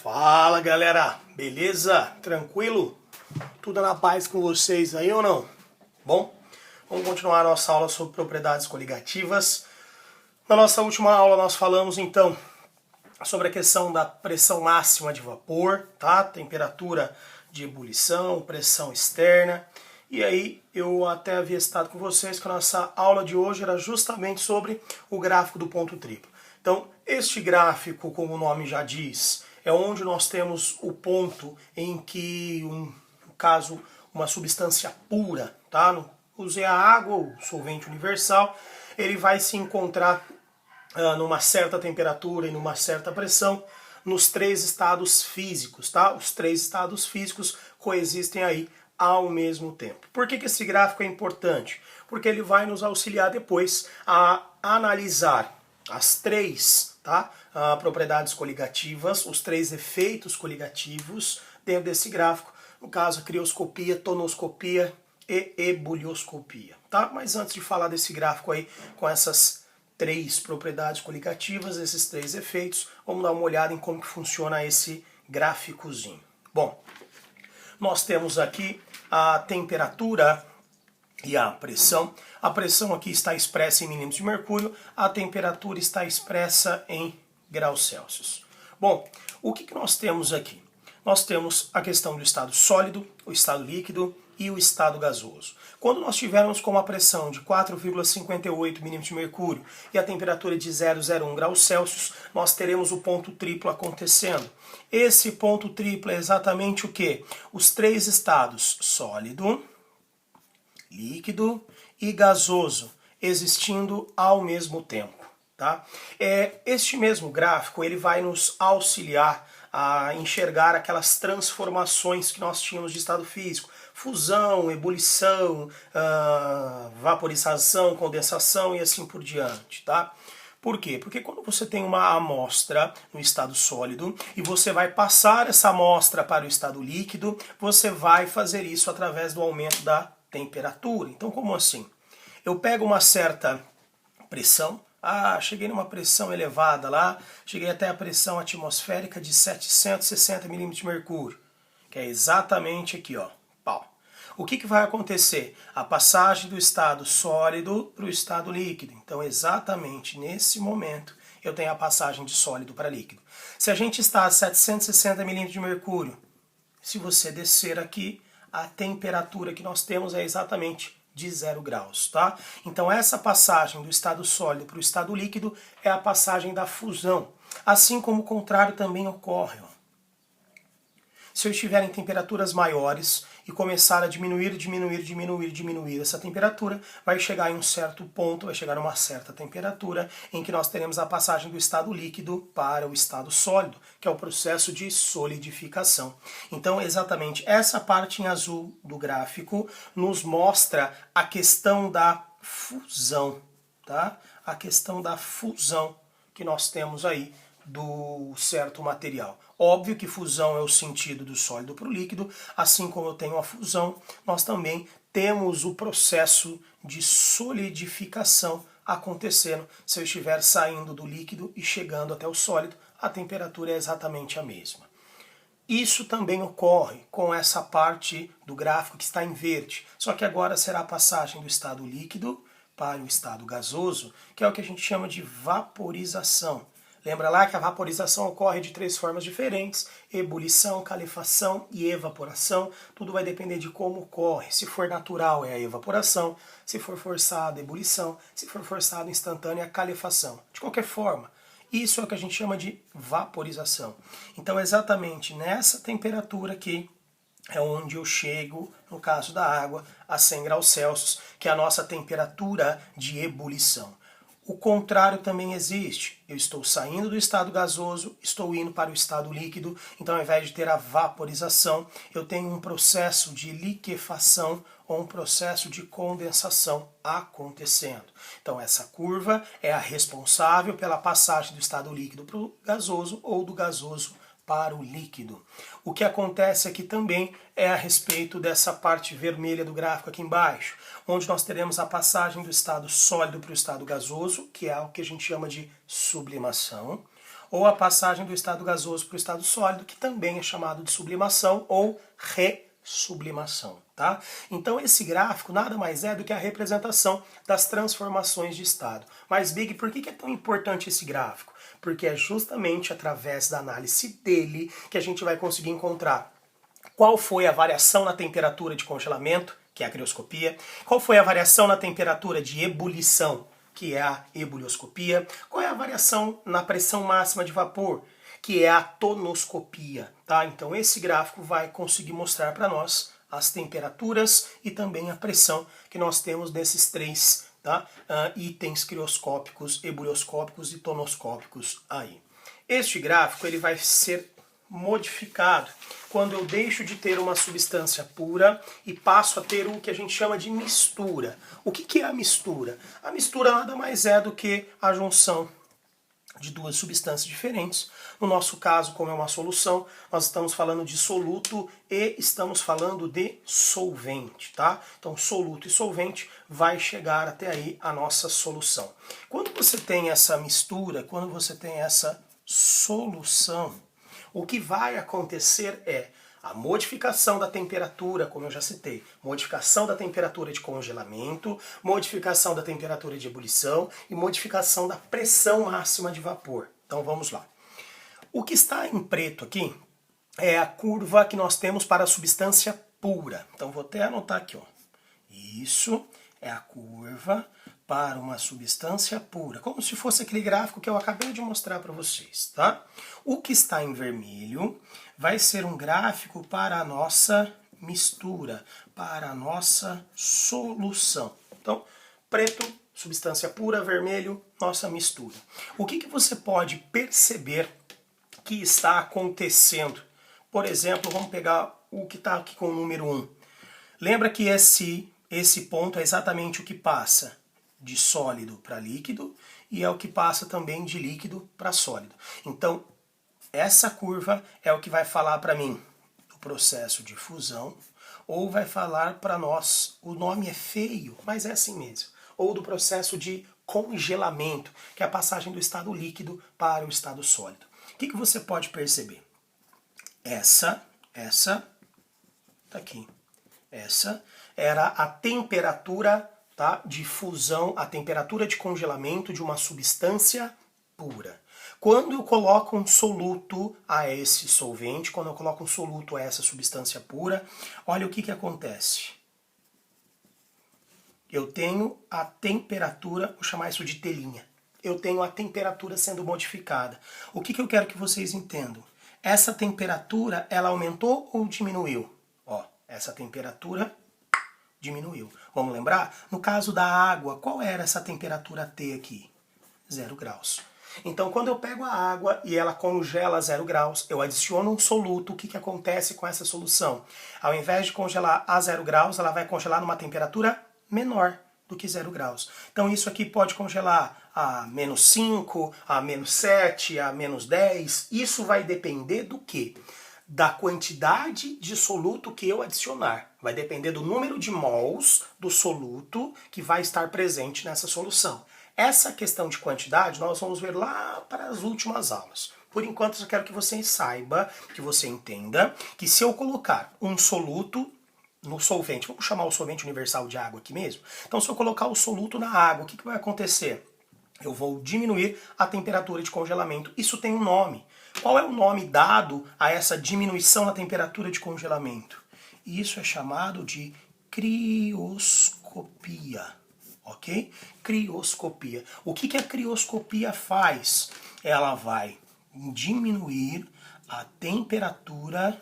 Fala galera, beleza? Tranquilo? Tudo na paz com vocês aí ou não? Bom, vamos continuar a nossa aula sobre propriedades coligativas. Na nossa última aula nós falamos então sobre a questão da pressão máxima de vapor, tá? Temperatura de ebulição, pressão externa. E aí eu até havia citado com vocês que a nossa aula de hoje era justamente sobre o gráfico do ponto triplo. Então, este gráfico, como o nome já diz, é onde nós temos o ponto em que, no caso, uma substância pura, tá? Usei a água, o solvente universal, ele vai se encontrar numa certa temperatura e numa certa pressão nos três estados físicos, tá? Os três estados físicos coexistem aí ao mesmo tempo. Por que esse gráfico é importante? Porque ele vai nos auxiliar depois a analisar as três propriedades coligativas, os três efeitos coligativos dentro desse gráfico, no caso, crioscopia, tonoscopia e ebulioscopia. Tá? Mas antes de falar desse gráfico aí, com essas três propriedades coligativas, esses três efeitos, vamos dar uma olhada em como que funciona esse gráficozinho. Bom, nós temos aqui a temperatura e a pressão. A pressão aqui está expressa em milímetros de mercúrio, a temperatura está expressa em graus Celsius. Bom, o que nós temos aqui? Nós temos a questão do estado sólido, o estado líquido e o estado gasoso. Quando nós tivermos com uma pressão de 4,58 milímetros de mercúrio e a temperatura de 0,01 graus Celsius, nós teremos o ponto triplo acontecendo. Esse ponto triplo é exatamente o quê? Os três estados sólido, líquido e gasoso existindo ao mesmo tempo. Tá? Este mesmo gráfico ele vai nos auxiliar a enxergar aquelas transformações que nós tínhamos de estado físico. Fusão, ebulição, vaporização, condensação e assim por diante. Tá? Por quê? Porque quando você tem uma amostra no estado sólido e você vai passar essa amostra para o estado líquido, você vai fazer isso através do aumento da temperatura. Então, como assim? Eu pego uma certa pressão, cheguei numa pressão elevada lá, cheguei até a pressão atmosférica de 760 milímetros de mercúrio, que é exatamente aqui, ó, pau. O que vai acontecer? A passagem do estado sólido para o estado líquido. Então, exatamente nesse momento, eu tenho a passagem de sólido para líquido. Se a gente está a 760 milímetros de mercúrio, se você descer aqui, a temperatura que nós temos é exatamente de 0 graus, tá? Então essa passagem do estado sólido para o estado líquido é a passagem da fusão. Assim como o contrário também ocorre. Ó. Se eu estiver em temperaturas maiores e começar a diminuir essa temperatura, vai chegar em um certo ponto, vai chegar a uma certa temperatura em que nós teremos a passagem do estado líquido para o estado sólido, que é o processo de solidificação. Então, exatamente essa parte em azul do gráfico nos mostra a questão da fusão, tá? A questão da fusão que nós temos aí do certo material. Óbvio que fusão é o sentido do sólido para o líquido, assim como eu tenho a fusão, nós também temos o processo de solidificação acontecendo. Se eu estiver saindo do líquido e chegando até o sólido, a temperatura é exatamente a mesma. Isso também ocorre com essa parte do gráfico que está em verde, só que agora será a passagem do estado líquido para o estado gasoso, que é o que a gente chama de vaporização. Lembra lá que a vaporização ocorre de três formas diferentes: ebulição, calefação e evaporação. Tudo vai depender de como ocorre. Se for natural é a evaporação, se for forçado, ebulição, se for forçado, instantânea, a calefação. De qualquer forma, isso é o que a gente chama de vaporização. Então, exatamente nessa temperatura aqui é onde eu chego, no caso da água, a 100 graus Celsius, que é a nossa temperatura de ebulição. O contrário também existe. Eu estou saindo do estado gasoso, estou indo para o estado líquido, então ao invés de ter a vaporização, eu tenho um processo de liquefação ou um processo de condensação acontecendo. Então essa curva é a responsável pela passagem do estado líquido para o gasoso ou do gasoso para o líquido. O que acontece aqui também é a respeito dessa parte vermelha do gráfico aqui embaixo, onde nós teremos a passagem do estado sólido para o estado gasoso, que é o que a gente chama de sublimação, ou a passagem do estado gasoso para o estado sólido, que também é chamado de sublimação ou ressublimação, tá? Então esse gráfico nada mais é do que a representação das transformações de estado. Mas, Big, por que é tão importante esse gráfico? Porque é justamente através da análise dele que a gente vai conseguir encontrar qual foi a variação na temperatura de congelamento, que é a crioscopia, qual foi a variação na temperatura de ebulição, que é a ebulioscopia, qual é a variação na pressão máxima de vapor, que é a tonoscopia, tá? Então esse gráfico vai conseguir mostrar para nós as temperaturas e também a pressão que nós temos desses três, tá? Itens crioscópicos, ebulioscópicos e tonoscópicos aí. Este gráfico ele vai ser modificado quando eu deixo de ter uma substância pura e passo a ter o que a gente chama de mistura. O que é a mistura? A mistura nada mais é do que a junção de duas substâncias diferentes. No nosso caso, como é uma solução, nós estamos falando de soluto e estamos falando de solvente, tá? Então, soluto e solvente vai chegar até aí a nossa solução. Quando você tem essa mistura, quando você tem essa solução, o que vai acontecer é a modificação da temperatura, como eu já citei, modificação da temperatura de congelamento, modificação da temperatura de ebulição e modificação da pressão máxima de vapor. Então vamos lá. O que está em preto aqui é a curva que nós temos para a substância pura. Então vou até anotar aqui, ó. Isso é a curva para uma substância pura, como se fosse aquele gráfico que eu acabei de mostrar para vocês, tá? O que está em vermelho vai ser um gráfico para a nossa mistura, para a nossa solução. Então, preto, substância pura, vermelho, nossa mistura. O que você pode perceber que está acontecendo? Por exemplo, vamos pegar o que está aqui com o número 1. Lembra que esse ponto é exatamente o que passa de sólido para líquido e é o que passa também de líquido para sólido. Então, essa curva é o que vai falar para mim do processo de fusão, ou vai falar para nós, o nome é feio, mas é assim mesmo, ou do processo de congelamento, que é a passagem do estado líquido para o estado sólido. O que você pode perceber? Essa, tá aqui. Essa era a temperatura, tá, de fusão, a temperatura de congelamento de uma substância pura. Quando eu coloco um soluto a esse solvente, quando eu coloco um soluto a essa substância pura, olha o que acontece. Eu tenho a temperatura, vou chamar isso de telinha. Eu tenho a temperatura sendo modificada. O que eu quero que vocês entendam? Essa temperatura, ela aumentou ou diminuiu? Ó, essa temperatura diminuiu. Vamos lembrar? No caso da água, qual era essa temperatura T aqui? 0 graus. Então, quando eu pego a água e ela congela a 0 graus, eu adiciono um soluto, o que acontece com essa solução? Ao invés de congelar a 0 graus, ela vai congelar numa temperatura menor do que 0 graus. Então, isso aqui pode congelar a menos 5, a menos 7, a menos 10. Isso vai depender do quê? Da quantidade de soluto que eu adicionar. Vai depender do número de mols do soluto que vai estar presente nessa solução. Essa questão de quantidade nós vamos ver lá para as últimas aulas. Por enquanto, eu só quero que você saiba, que você entenda, que se eu colocar um soluto no solvente, vamos chamar o solvente universal de água aqui mesmo? Então, se eu colocar o soluto na água, o que vai acontecer? Eu vou diminuir a temperatura de congelamento. Isso tem um nome. Qual é o nome dado a essa diminuição na temperatura de congelamento? Isso é chamado de crioscopia. Ok? Crioscopia. O que a crioscopia faz? Ela vai diminuir a temperatura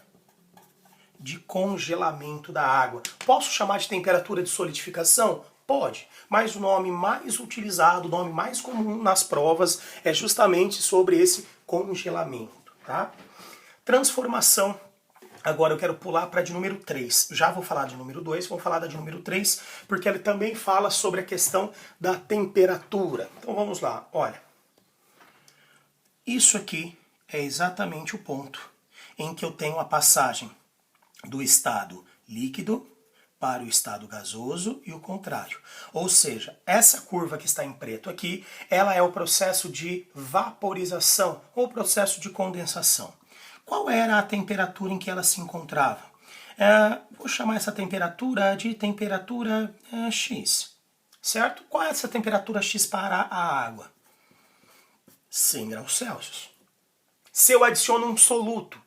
de congelamento da água. Posso chamar de temperatura de solidificação? Pode, mas o nome mais utilizado, o nome mais comum nas provas é justamente sobre esse congelamento, tá? Transformação. Agora eu quero pular para a de número 3. Já vou falar de número 2, vou falar da de número 3, porque ele também fala sobre a questão da temperatura. Então vamos lá, olha. Isso aqui é exatamente o ponto em que eu tenho a passagem do estado líquido para o estado gasoso e o contrário. Ou seja, essa curva que está em preto aqui, ela é o processo de vaporização ou processo de condensação. Qual era a temperatura em que ela se encontrava? Vou chamar essa temperatura de temperatura X, certo? Qual é essa temperatura X para a água? 100 graus Celsius. Se eu adiciono um soluto,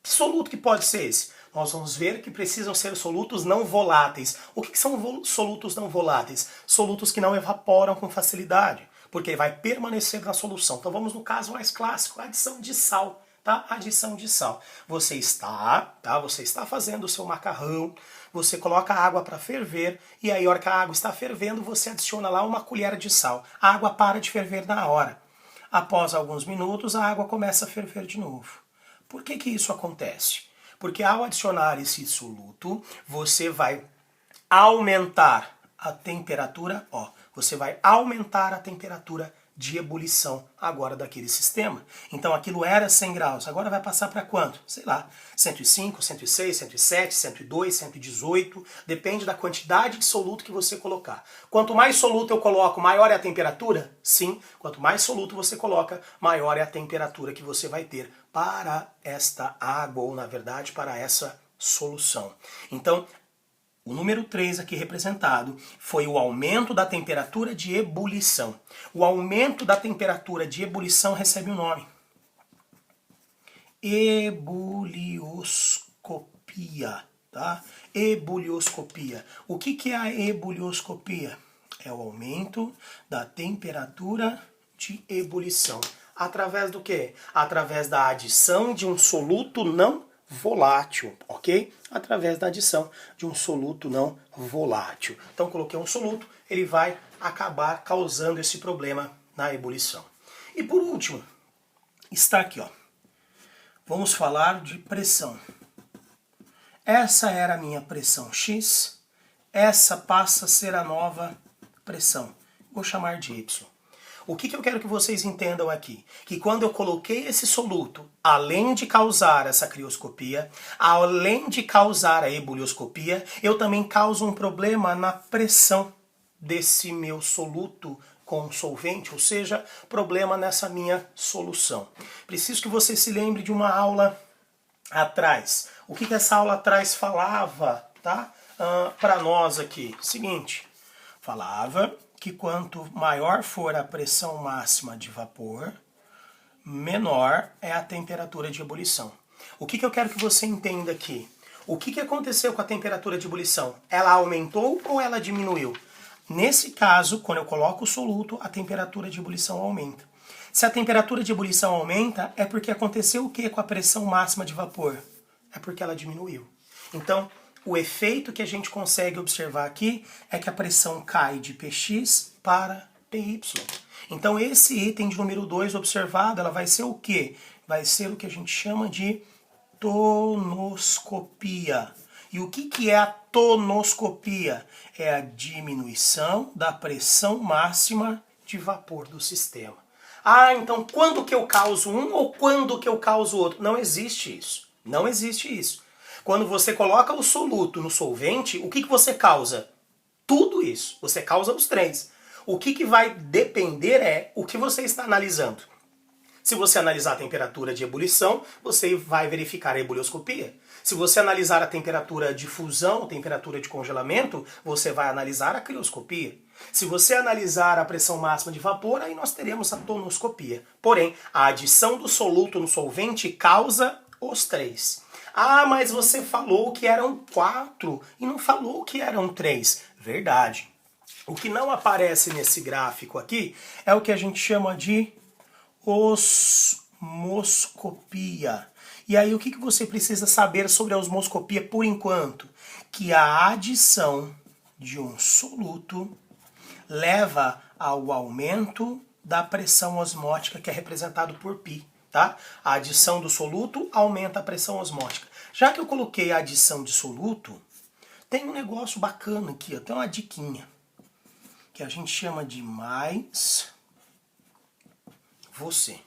que soluto que pode ser esse? Nós vamos ver que precisam ser solutos não voláteis. O que são solutos não voláteis? Solutos que não evaporam com facilidade, porque ele vai permanecer na solução. Então vamos no caso mais clássico, a adição de sal. Tá? Adição de sal. Você está fazendo o seu macarrão, você coloca a água para ferver, e aí a hora que a água está fervendo, você adiciona lá uma colher de sal. A água para de ferver na hora. Após alguns minutos, a água começa a ferver de novo. Por que que isso acontece? Porque ao adicionar esse soluto, você vai aumentar a temperatura, você vai aumentar a temperatura de ebulição agora daquele sistema. Então aquilo era 100 graus, agora vai passar para quanto? Sei lá, 105, 106, 107, 102, 118, depende da quantidade de soluto que você colocar. Quanto mais soluto eu coloco, maior é a temperatura? Sim, quanto mais soluto você coloca, maior é a temperatura que você vai ter para esta água, ou na verdade para essa solução. Então, o número 3 aqui representado foi o aumento da temperatura de ebulição. O aumento da temperatura de ebulição recebe um nome. Ebulioscopia, tá? Ebulioscopia. O que é a ebulioscopia? É o aumento da temperatura de ebulição. Através do quê? Através da adição de um soluto não volátil, ok? Através da adição de um soluto não volátil. Então, coloquei um soluto, ele vai acabar causando esse problema na ebulição. E por último, está aqui, vamos falar de pressão. Essa era a minha pressão X, essa passa a ser a nova pressão. Vou chamar de Y. O que eu quero que vocês entendam aqui? Que quando eu coloquei esse soluto, além de causar essa crioscopia, além de causar a ebulioscopia, eu também causo um problema na pressão desse meu soluto com solvente, ou seja, problema nessa minha solução. Preciso que você se lembre de uma aula atrás. O que essa aula atrás falava, tá? Para nós aqui. Seguinte, falava que quanto maior for a pressão máxima de vapor, menor é a temperatura de ebulição. O que eu quero que você entenda aqui? O que aconteceu com a temperatura de ebulição? Ela aumentou ou ela diminuiu? Nesse caso, quando eu coloco o soluto, a temperatura de ebulição aumenta. Se a temperatura de ebulição aumenta, é porque aconteceu o que com a pressão máxima de vapor? É porque ela diminuiu. Então, o efeito que a gente consegue observar aqui é que a pressão cai de Px para Py. Então esse item de número 2 observado, ela vai ser o quê? Vai ser o que a gente chama de tonoscopia. E o que é a tonoscopia? É a diminuição da pressão máxima de vapor do sistema. Então quando que eu causo um ou quando que eu causo outro? Não existe isso. Não existe isso. Quando você coloca o soluto no solvente, o que você causa? Tudo isso. Você causa os três. O que vai depender é o que você está analisando. Se você analisar a temperatura de ebulição, você vai verificar a ebulioscopia. Se você analisar a temperatura de fusão, temperatura de congelamento, você vai analisar a crioscopia. Se você analisar a pressão máxima de vapor, aí nós teremos a tonoscopia. Porém, a adição do soluto no solvente causa os três. Mas você falou que eram 4 e não falou que eram 3. Verdade. O que não aparece nesse gráfico aqui é o que a gente chama de osmoscopia. E aí o que você precisa saber sobre a osmoscopia por enquanto? Que a adição de um soluto leva ao aumento da pressão osmótica, que é representado por π. Tá? A adição do soluto aumenta a pressão osmótica. Já que eu coloquei a adição de soluto, tem um negócio bacana aqui, tem uma diquinha, que a gente chama de mais você.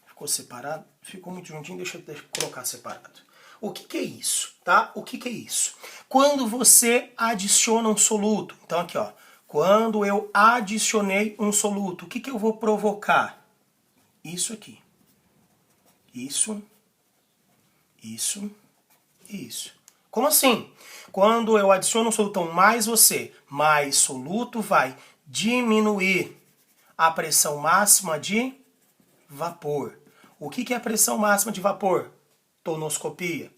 Ficou separado? Ficou muito juntinho, deixa eu colocar separado. O que é isso, tá? O que é isso? Quando você adiciona um soluto, então aqui ó, quando eu adicionei um soluto, o que eu vou provocar? Isso aqui. Isso, isso e isso. Como assim? Quando eu adiciono um solutão mais você, mais soluto, vai diminuir a pressão máxima de vapor. O que é a pressão máxima de vapor? Tonoscopia.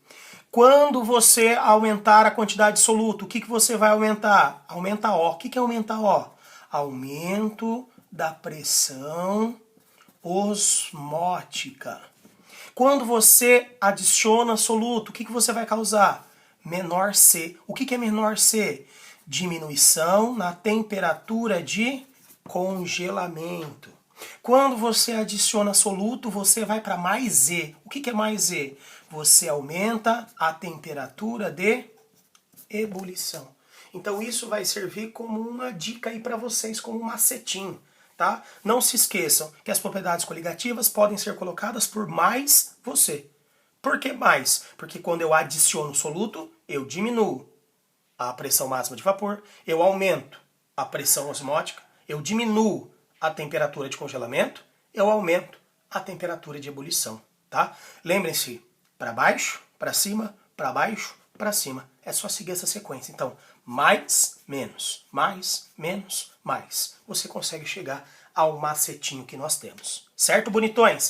Quando você aumentar a quantidade de soluto, o que você vai aumentar? Aumenta O. O que é aumentar O? Aumento da pressão osmótica. Quando você adiciona soluto, o que você vai causar? Menor C. O que é menor C? Diminuição na temperatura de congelamento. Quando você adiciona soluto, você vai para mais E. O que é mais E? Você aumenta a temperatura de ebulição. Então isso vai servir como uma dica aí para vocês, como um macetinho. Tá? Não se esqueçam que as propriedades coligativas podem ser colocadas por mais você. Por que mais? Porque quando eu adiciono soluto, eu diminuo a pressão máxima de vapor, eu aumento a pressão osmótica, eu diminuo a temperatura de congelamento, eu aumento a temperatura de ebulição. Tá? Lembrem-se, para baixo, para cima, para baixo, para cima. É só seguir essa sequência. Então, mais, menos, mais, menos, mais. Você consegue chegar ao macetinho que nós temos. Certo, bonitões?